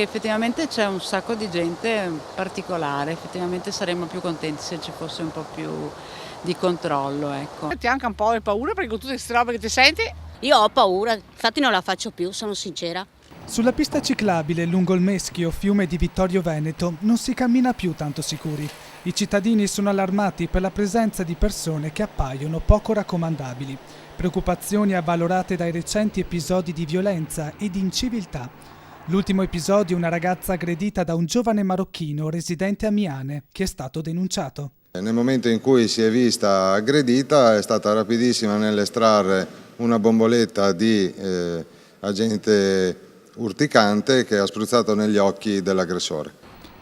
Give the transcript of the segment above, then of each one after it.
Effettivamente c'è un sacco di gente particolare, effettivamente saremmo più contenti se ci fosse un po' più di controllo, ecco. Ti ha anche un po' di paura perché con tutte queste robe che ti senti? Io ho paura, infatti non la faccio più, sono sincera. Sulla pista ciclabile lungo il Meschio, fiume di Vittorio Veneto, non si cammina più tanto sicuri. I cittadini sono allarmati per la presenza di persone che appaiono poco raccomandabili. Preoccupazioni avvalorate dai recenti episodi di violenza e di inciviltà. L'ultimo episodio, una ragazza aggredita da un giovane marocchino residente a Miane, che è stato denunciato. Nel momento in cui si è vista aggredita è stata rapidissima nell'estrarre una bomboletta di agente urticante che ha spruzzato negli occhi dell'aggressore.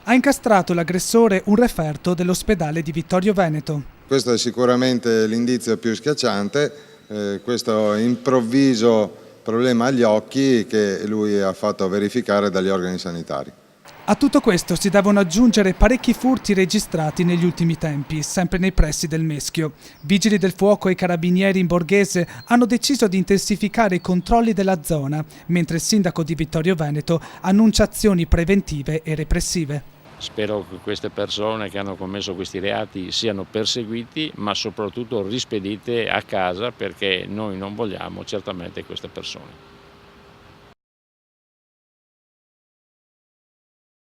Ha incastrato l'aggressore un referto dell'ospedale di Vittorio Veneto. Questo è sicuramente l'indizio più schiacciante, questo improvviso problema agli occhi che lui ha fatto verificare dagli organi sanitari. A tutto questo si devono aggiungere parecchi furti registrati negli ultimi tempi, sempre nei pressi del Meschio. Vigili del fuoco e carabinieri in borghese hanno deciso di intensificare i controlli della zona, mentre il sindaco di Vittorio Veneto annuncia azioni preventive e repressive. Spero che queste persone che hanno commesso questi reati siano perseguiti, ma soprattutto rispedite a casa, perché noi non vogliamo certamente queste persone.